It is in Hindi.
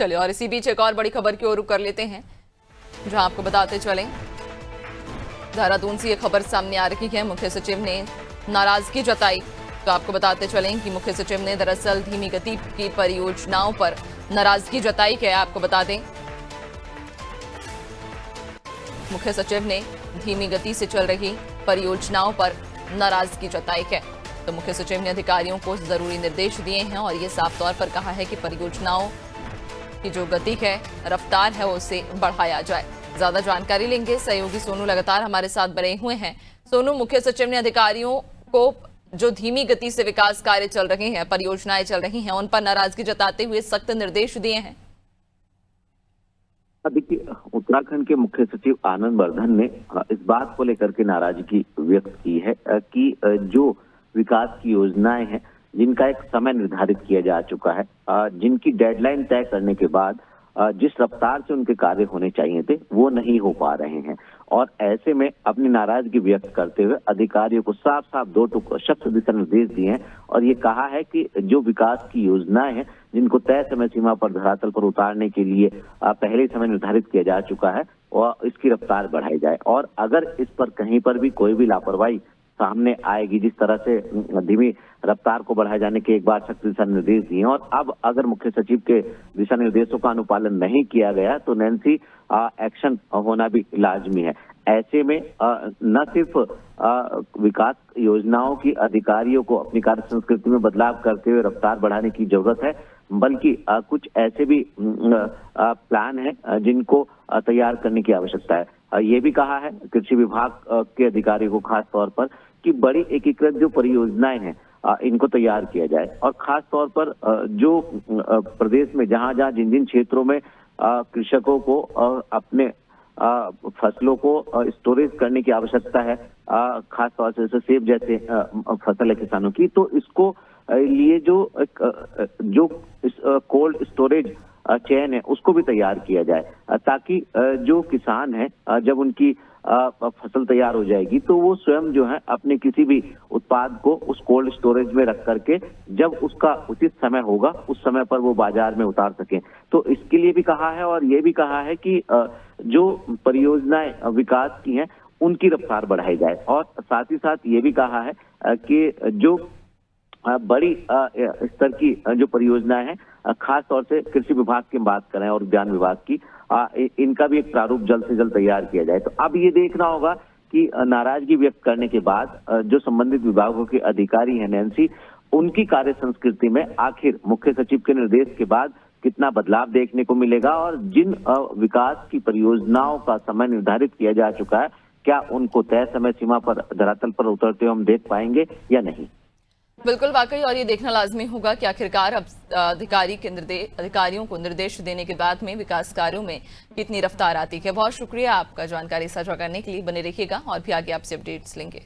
चलिए और इसी बीच एक और बड़ी खबर की ओर रुख कर लेते हैं, जहां आपको बताते चलें देहरादून से ये खबर सामने आ रही है। मुख्य सचिव ने नाराजगी जताई। तो आपको बताते चलें कि मुख्य सचिव ने दरअसल धीमी गति की परियोजनाओं पर नाराजगी जताई है। आपको बता दें मुख्य सचिव ने धीमी गति से चल रही परियोजनाओं पर नाराजगी जताई है। तो मुख्य सचिव ने अधिकारियों को जरूरी निर्देश दिए हैं और ये साफ तौर पर कहा है कि परियोजनाओं की जो गति है, रफ्तार है, उसे बढ़ाया जाए। ज्यादा जानकारी लेंगे, सहयोगी सोनू लगातार हमारे साथ बने हुए हैं। सोनू, मुख्य सचिव ने अधिकारियों को जो धीमी गति से विकास कार्य चल रहे हैं, परियोजनाएं चल रही हैं, उन पर नाराजगी जताते हुए सख्त निर्देश दिए हैं। देखिए, उत्तराखंड के मुख्य सचिव आनंद वर्धन ने इस बात को लेकर के नाराजगी व्यक्त की है कि जो विकास की योजनाएं हैं, जिनका एक समय निर्धारित किया जा चुका है, जिनकी डेडलाइन तय करने के बाद जिस रफ्तार से उनके कार्य होने चाहिए थे, वो नहीं हो पा रहे हैं। और ऐसे में अपनी नाराजगी व्यक्त करते हुए अधिकारियों को साफ साफ दो सख्त दिशा निर्देश दिए हैं और ये कहा है कि जो विकास की योजनाएं हैं, जिनको तय समय सीमा पर धरातल पर उतारने के लिए पहले समय निर्धारित किया जा चुका है, और इसकी रफ्तार बढ़ाई जाए। और अगर इस पर कहीं पर भी कोई भी लापरवाही सामने आएगी, जिस तरह से धीमी रफ्तार को बढ़ाए जाने के एक बार सख्त दिशा निर्देश दिए, और अब अगर मुख्य सचिव के दिशा निर्देशों का अनुपालन नहीं किया गया तो नैन्सी एक्शन होना भी लाजमी है। ऐसे में न सिर्फ विकास योजनाओं की अधिकारियों को अपनी कार्य संस्कृति में बदलाव करते हुए रफ्तार बढ़ाने की जरूरत है, बल्कि कुछ ऐसे भी प्लान हैं जिनको तैयार करने की आवश्यकता है। ये भी कहा है कृषि विभाग के अधिकारियों को खास तौर पर कि बड़ी एकीकृत जो परियोजनाएं हैं, इनको तैयार किया जाए। और खास तौर पर जो प्रदेश में जहां जहां जिन जिन क्षेत्रों में कृषकों को अपने फसलों को स्टोरेज करने की आवश्यकता है, खास तौर से जैसे सेब जैसे फसल है किसानों की, तो इसको लिए जो कोल्ड स्टोरेज चेन है, उसको भी तैयार किया जाए, ताकि जो किसान है जब उनकी फसल तैयार हो जाएगी तो वो स्वयं जो है अपने किसी भी उत्पाद को उस कोल्ड स्टोरेज में रख करके जब उसका उचित समय होगा उस समय पर वो बाजार में उतार सकें। तो इसके लिए भी कहा है और ये भी कहा है कि जो परियोजनाएं विकास की हैं उनकी रफ्तार बढ़ाई जाए। और साथ ही साथ ये भी कहा है कि जो बड़ी स्तर की जो परियोजनाएं हैं, खास तौर से कृषि विभाग की बात करें और उद्यान विभाग की, इनका भी एक प्रारूप जल्द से जल्द तैयार किया जाए। तो अब ये देखना होगा कि नाराजगी व्यक्त करने के बाद जो संबंधित विभागों के अधिकारी हैं नैन्सी, उनकी कार्य संस्कृति में आखिर मुख्य सचिव के निर्देश के बाद कितना बदलाव देखने को मिलेगा, और जिन विकास की परियोजनाओं का समय निर्धारित किया जा चुका है, क्या उनको तय समय सीमा पर धरातल पर उतरते हुए हम देख पाएंगे या नहीं। बिल्कुल, वाकई, और ये देखना लाजमी होगा कि आखिरकार अब अधिकारियों को निर्देश देने के बाद में विकास कार्यों में कितनी रफ्तार आती है। बहुत शुक्रिया आपका जानकारी साझा करने के लिए। बने रहिएगा और भी आगे आपसे अपडेट्स लेंगे।